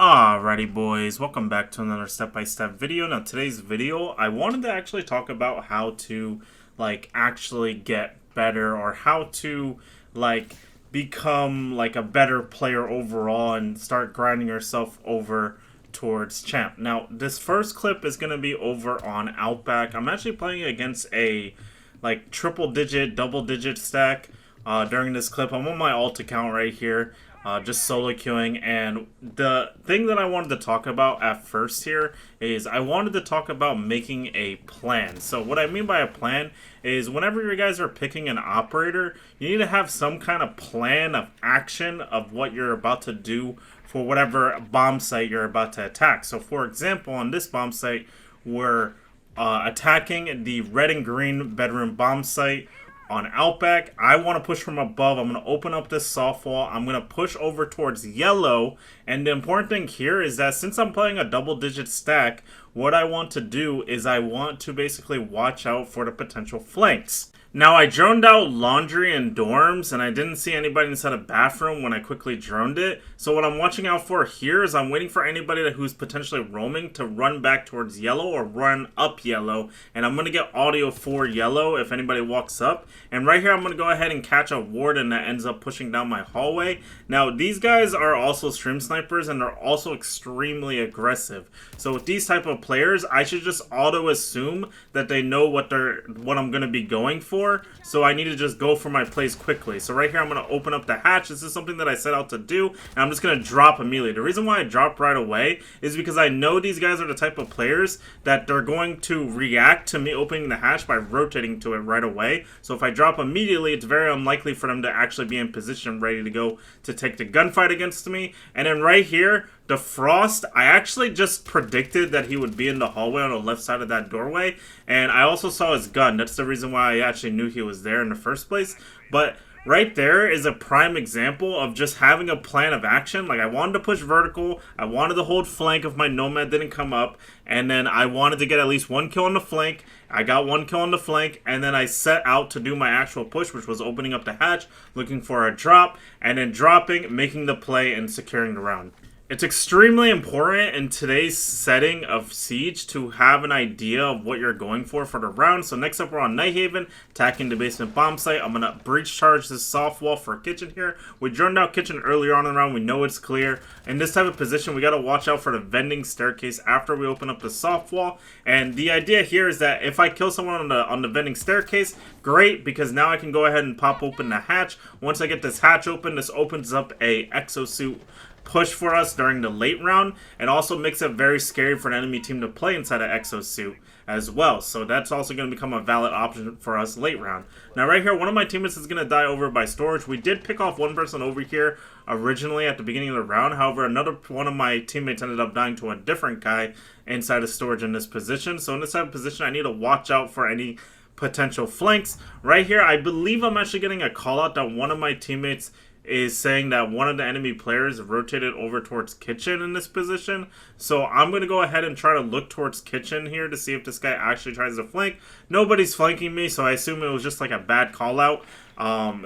Alrighty boys, welcome back to another step-by-step video. Now today's video, I wanted to actually talk about how to actually get better, or how to become a better player overall and start grinding yourself over towards champ. Now this first clip is going to be over on Outback. I'm actually playing against a triple digit, double digit stack during this clip. I'm on my alt account right here. Just solo queuing, and the thing that I wanted to talk about at first here is I wanted to talk about making a plan. So what I mean by a plan is whenever you guys are picking an operator, you need to have some kind of plan of action of what you're about to do for whatever bomb site you're about to attack. So for example, on this bomb site, we're attacking the red and green bedroom bomb site. On Outback, I want to push from above. I'm going to open up this soft wall. I'm going to push over towards yellow. And the important thing here is that since I'm playing a double-digit stack, what I want to do is I want to basically watch out for the potential flanks. Now, I droned out laundry and dorms, and I didn't see anybody inside a bathroom when I quickly droned it. So what I'm watching out for here is I'm waiting for anybody who's potentially roaming to run back towards yellow or run up yellow. And I'm going to get audio for yellow if anybody walks up. And right here, I'm going to go ahead and catch a warden that ends up pushing down my hallway. Now, these guys are also stream snipers, and they're also extremely aggressive. So with these type of players, I should just auto assume that they know what I'm going to be going for. So I need to just go for my plays quickly. So right here, I'm going to open up the hatch. This is something that I set out to do, and I'm just going to drop immediately. The reason why I drop right away is because I know these guys are the type of players that they're going to react to me opening the hatch by rotating to it right away. So if I drop immediately, it's very unlikely for them to actually be in position ready to go to take the gunfight against me. And then right here, the Frost, I actually just predicted that he would be in the hallway on the left side of that doorway, and I also saw his gun. That's the reason why I actually knew he was there in the first place. But right there is a prime example of just having a plan of action. I wanted to push vertical, I wanted to hold flank if my Nomad didn't come up, and then I wanted to get at least one kill on the flank. I got one kill on the flank, and then I set out to do my actual push, which was opening up the hatch, looking for a drop, and then dropping, making the play, and securing the round. It's extremely important in today's setting of Siege to have an idea of what you're going for the round. So next up, we're on Night Haven, attacking the basement bomb site. I'm going to breach charge this soft wall for kitchen here. We droned out kitchen earlier on in the round. We know it's clear. In this type of position, we got to watch out for the vending staircase after we open up the soft wall. And the idea here is that if I kill someone on the vending staircase, great, because now I can go ahead and pop open the hatch. Once I get this hatch open, this opens up a exosuit push for us during the late round, and also makes it very scary for an enemy team to play inside an exosuit as well. So that's also going to become a valid option for us late round. Now right here, one of my teammates is going to die over by storage. We did pick off one person over here originally at the beginning of the round. However, another one of my teammates ended up dying to a different guy inside of storage in this position. So in this type of position, I need to watch out for any potential flanks. Right here, I believe I'm actually getting a call out that one of my teammates is saying that one of the enemy players rotated over towards kitchen in this position. So I'm going to go ahead and try to look towards kitchen here to see if this guy actually tries to flank. Nobody's flanking me, so I assume it was just a bad call out.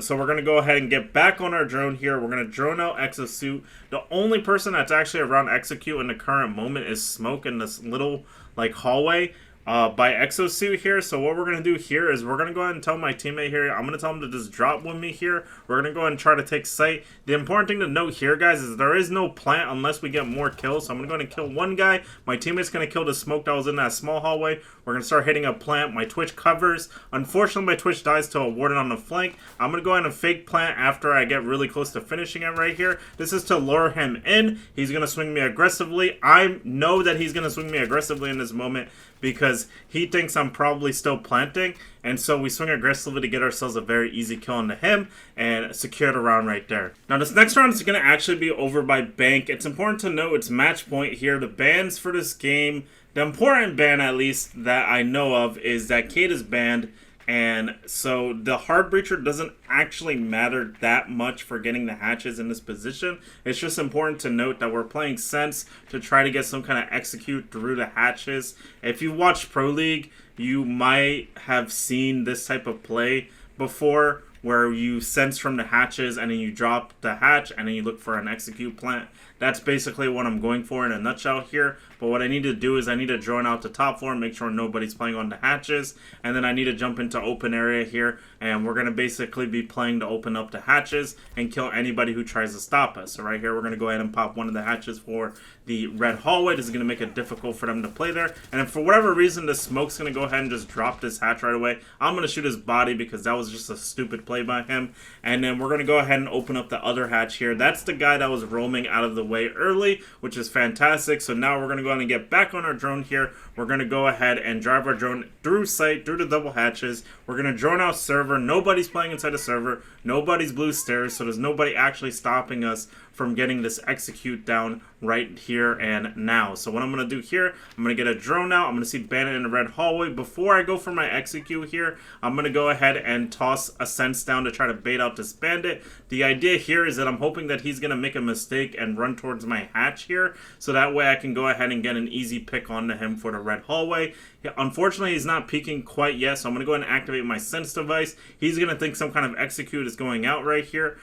So we're going to go ahead and get back on our drone here. We're going to drone out Exosuit. The only person that's actually around Execute in the current moment is Smoke in this little hallway by Exosuit here. So what we're going to do here is we're going to go ahead and tell my teammate here, I'm going to tell him to just drop with me here. We're going to go ahead and try to take site. The important thing to note here, guys, is there is no plant unless we get more kills. So I'm going to go ahead and kill one guy. My teammate's going to kill the Smoke that was in that small hallway. We're going to start hitting a plant. My Twitch covers. Unfortunately, my Twitch dies to a warden on the flank. I'm going to go ahead and fake plant after I get really close to finishing it right here. This is to lure him in. He's going to swing me aggressively. I know that he's going to swing me aggressively in this moment because he thinks I'm probably still planting, and so we swing aggressively to get ourselves a very easy kill into him and secure the round right there. Now this next round is going to actually be over by Bank. It's important to note it's match point here. The bans for this game, the important ban at least that I know of, is that Kate is banned, and so the hard breacher doesn't actually matter that much for getting the hatches in this position. It's just important to note that we're playing sense to try to get some kind of execute through the hatches. If you watch Pro League, you might have seen this type of play before, where you sense from the hatches and then you drop the hatch and then you look for an execute plant. That's basically what I'm going for in a nutshell here. But what I need to do is I need to drone out the top floor, make sure nobody's playing on the hatches, and then I need to jump into open area here, and we're going to basically be playing to open up the hatches and kill anybody who tries to stop us. So right here, we're going to go ahead and pop one of the hatches for the red hallway. This is going to make it difficult for them to play there. And if for whatever reason the smoke's going to go ahead and just drop this hatch right away, I'm going to shoot his body because that was just a stupid play by him. And then we're going to go ahead and open up the other hatch here. That's the guy that was roaming out of the way early, which is fantastic. So now we're going to go ahead and get back on our drone here. We're going to go ahead and drive our drone through sight, through the double hatches. We're going to drone out server. Nobody's playing inside the server. Nobody's blue stairs, so there's nobody actually stopping us from getting this execute down right here and now. So what I'm going to do here, I'm going to get a drone out. I'm going to see Bandit in the red hallway. Before I go for my execute here, I'm going to go ahead and toss a sense down to try to bait out this Bandit. The idea here is that I'm hoping that he's going to make a mistake and run towards my hatch here, so that way I can go ahead and get an easy pick onto him for the red hallway. Unfortunately, he's not peeking quite yet, so I'm going to go ahead and activate my sense device. He's going to think some kind of execute is going out right here.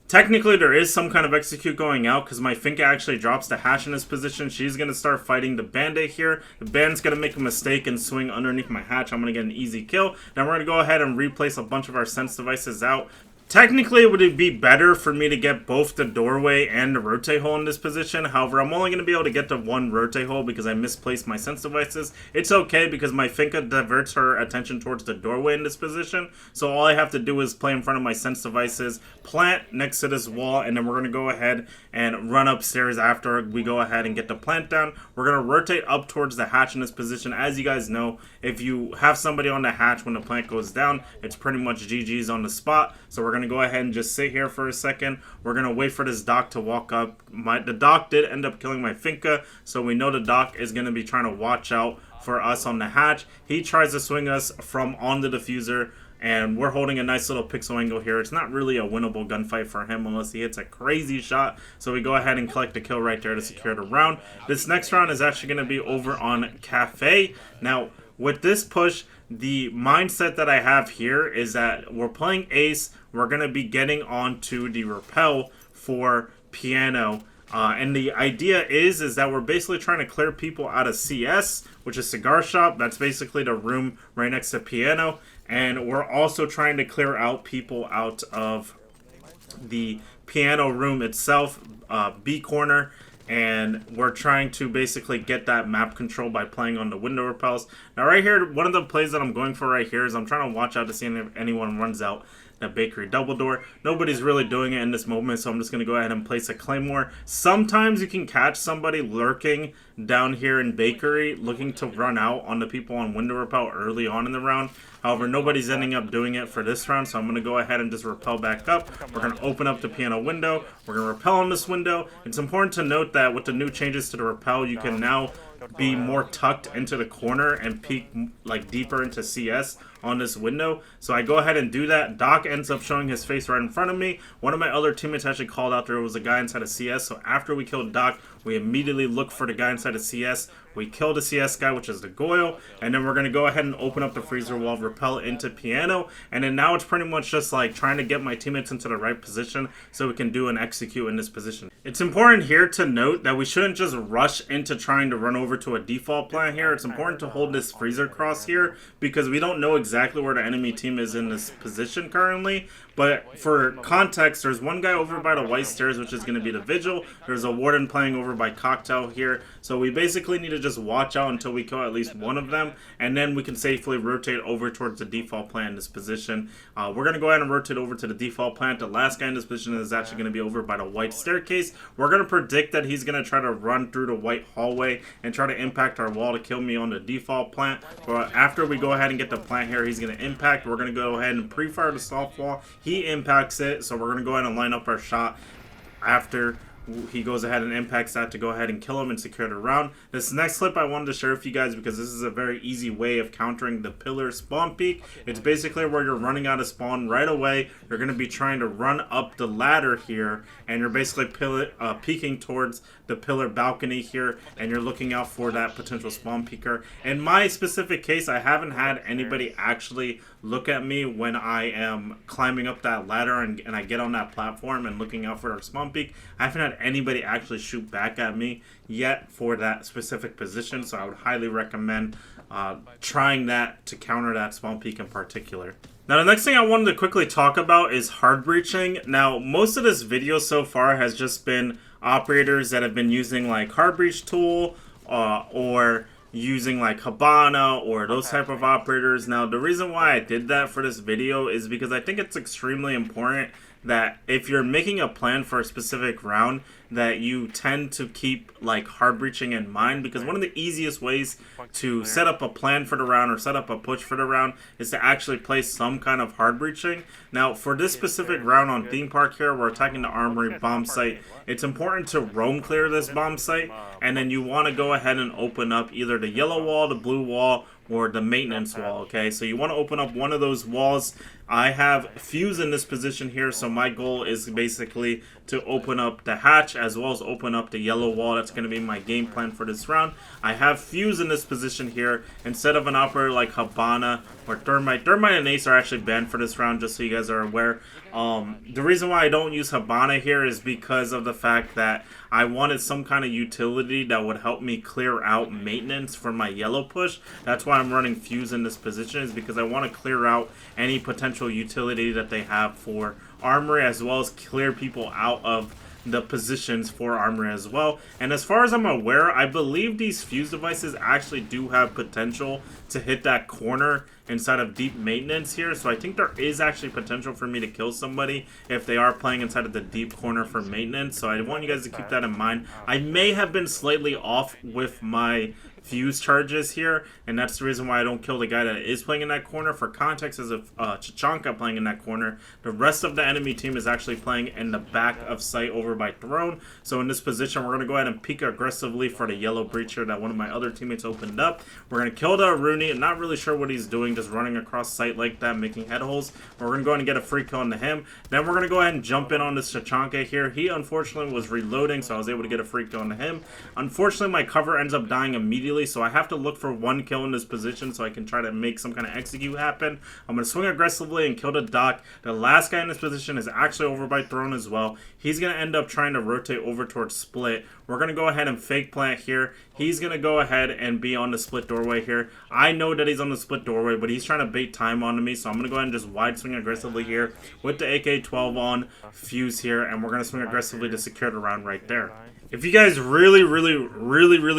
Technically, there is some kind of execute going out because my Finka actually drops the hatch in this position. She's going to start fighting the Bandit here. The Bandit's going to make a mistake and swing underneath my hatch. I'm going to get an easy kill. Then we're going to go ahead and replace a bunch of our sense devices out. Technically, it would be better for me to get both the doorway and the rotate hole in this position. However, I'm only going to be able to get the one rotate hole because I misplaced my sense devices. It's okay because my Finka diverts her attention towards the doorway in this position. So all I have to do is play in front of my sense devices, plant next to this wall, and then we're going to go ahead and run upstairs after we go ahead and get the plant down. We're going to rotate up towards the hatch in this position. As you guys know, if you have somebody on the hatch when the plant goes down, it's pretty much GG's on the spot. So we're going to go ahead and just sit here for a second. We're going to wait for this doc to walk up. The doc did end up killing my Finka, so we know the doc is going to be trying to watch out for us on the hatch. He tries to swing us from on the diffuser, and we're holding a nice little pixel angle here. It's not really a winnable gunfight for him unless he hits a crazy shot. So we go ahead and collect the kill right there to secure the round. This next round is actually going to be over on Cafe. Now, with this push, the mindset that I have here is that we're playing Ace. We're going to be getting onto the Repel for Piano. And the idea is that we're basically trying to clear people out of CS, which is Cigar Shop. That's basically the room right next to Piano. And we're also trying to clear out people out of the Piano room itself, B corner. And we're trying to basically get that map control by playing on the window repels. Now right here, one of the plays that I'm going for right here is I'm trying to watch out to see if anyone runs out the bakery double door. Nobody's really doing it in this moment, so I'm just going to go ahead and place a claymore. Sometimes you can catch somebody lurking down here in bakery looking to run out on the people on window repel early on in the round. However, nobody's ending up doing it for this round, so I'm going to go ahead and just repel back up. We're going to open up the piano window. We're going to repel on this window. It's important to note that with the new changes to the repel, you can now be more tucked into the corner and peek like deeper into CS on this window. So I go ahead and do that. Doc ends up showing his face right in front of me. One of my other teammates actually called out there was a guy inside of CS. So after we killed Doc, we immediately look for the guy inside of CS. We kill the CS guy, which is the Goyle, and then we're going to go ahead and open up the freezer wall, repel into Piano, and then now it's pretty much just like trying to get my teammates into the right position so we can do an execute in this position. It's important here to note that we shouldn't just rush into trying to run over to a default plan here. It's important to hold this freezer cross here because we don't know exactly where the enemy team is in this position currently. But for context, there's one guy over by the white stairs, which is going to be the Vigil. There's a Warden playing over by Cocktail here. So we basically need to just watch out until we kill at least one of them. And then we can safely rotate over towards the default plan in this position. We're going to go ahead and rotate over to the default plant. The last guy in this position is actually going to be over by the white staircase. We're going to predict that he's going to try to run through the white hallway and try to impact our wall to kill me on the default plant. But after we go ahead and get the plant here, he's going to impact. We're going to go ahead and pre-fire the soft wall. He impacts it, so we're going to go ahead and line up our shot after he goes ahead and impacts that to go ahead and kill him and secure the round. This next clip I wanted to share with you guys because this is a very easy way of countering the pillar spawn peek. It's basically where you're running out of spawn right away. You're going to be trying to run up the ladder here, and you're basically peeking towards the pillar balcony here, and you're looking out for that potential spawn peeker. In my specific case, I haven't had anybody actually look at me when I am climbing up that ladder and I get on that platform and looking out for our spawn peak. I haven't had anybody actually shoot back at me yet for that specific position, so I would highly recommend trying that to counter that spawn peak in particular. Now, the next thing I wanted to quickly talk about is hard breaching. Now, most of this video so far has just been operators that have been using like hard breach tool or using like Habana or those type of operators. Now, the reason why I did that for this video is because I think it's extremely important that if you're making a plan for a specific round, that you tend to keep like hard breaching in mind, because one of the easiest ways to set up a plan for the round or set up a push for the round is to actually place some kind of hard breaching. Now, for this specific round on theme park here, we're attacking the armory bomb site. It's important to roam clear this bomb site, and then you want to go ahead and open up either the yellow wall, the blue wall, or the maintenance wall. Okay, so you want to open up one of those walls. I have fuse in this position here, so my goal is basically to open up the hatch as well as open up the yellow wall. That's going to be my game plan for this round. I have fuse in this position here instead of an operator like Habana or Thermite. Thermite and Ace are actually banned for this round, just so you guys are aware. The reason why I don't use Habana here is because of the fact that I wanted some kind of utility that would help me clear out maintenance for my yellow push. That's why I'm running fuse in this position, is because I want to clear out any potential utility that they have for armory, as well as clear people out of the positions for armory as well. And as far as I'm aware, I believe these fuse devices actually do have potential to hit that corner inside of deep maintenance here, so I think there is actually potential for me to kill somebody if they are playing inside of the deep corner for maintenance. So I want you guys to keep that in mind. I may have been slightly off with my fuse charges here, and that's the reason why I don't kill the guy that is playing in that corner. For context, as of Chichanka playing in that corner, the rest of the enemy team is actually playing in the back of sight over by Throne. So in this position, we're going to go ahead and peek aggressively for the yellow breacher that one of my other teammates opened up. We're going to kill the Rooney. I'm not really sure what he's doing, just running across sight like that, making head holes. We're going to go ahead and get a free kill onto him. Then we're going to go ahead and jump in on this Chichanka here. He unfortunately was reloading, so I was able to get a free kill onto him. Unfortunately, my cover ends up dying immediately, so I have to look for one kill in this position so I can try to make some kind of execute happen. I'm going to swing aggressively and kill the Doc. The last guy in this position is actually over by Throne as well. He's going to end up trying to rotate over towards Split. We're going to go ahead and fake plant here. He's going to go ahead and be on the split doorway here. I know that he's on the split doorway, but he's trying to bait time onto me, so I'm going to go ahead and just wide swing aggressively here with the AK-12 on fuse here, and we're going to swing aggressively to secure the round right there. If you guys really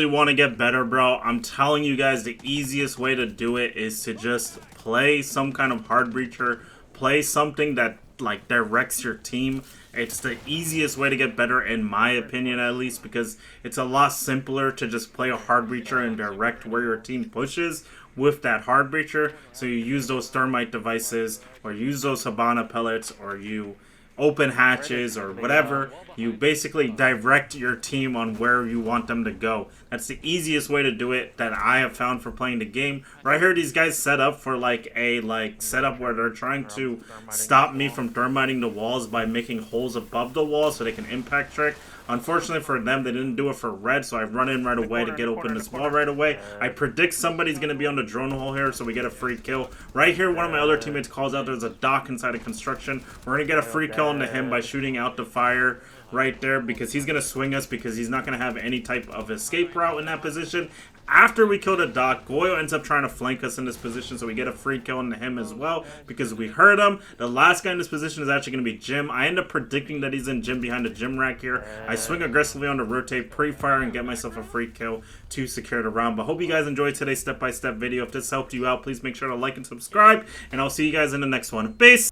want to get better, bro, I'm telling you guys the easiest way to do it is to just play some kind of hard breacher, play something that like directs your team. It's the easiest way to get better, in my opinion at least, because it's a lot simpler to just play a hard breacher and direct where your team pushes with that hard breacher. So you use those thermite devices, or use those Habana pellets, or you open hatches or whatever. You basically direct your team on where you want them to go. That's the easiest way to do it that I have found for playing the game. Right here, these guys set up for like a setup where they're trying to stop me from thermiting the walls by making holes above the wall so they can impact trick. Unfortunately for them, they didn't do it for red, so I run in right away to get open this wall right away. I predict somebody's going to be on the drone hole here, so we get a free kill. Right here, one of my other teammates calls out there's a Doc inside of construction. We're going to get a free kill into him by shooting out the fire right there, because he's going to swing us, because he's not going to have any type of escape route in that position. After we kill the Doc, Goyo ends up trying to flank us in this position, so we get a free kill into him as well because we hurt him. The last guy in this position is actually going to be Jim. I end up predicting that he's in Jim behind the Jim rack here. I swing aggressively on the rotate, pre-fire, and get myself a free kill to secure the round. But hope you guys enjoyed today's step-by-step video. If this helped you out, please make sure to like and subscribe, and I'll see you guys in the next one. Peace!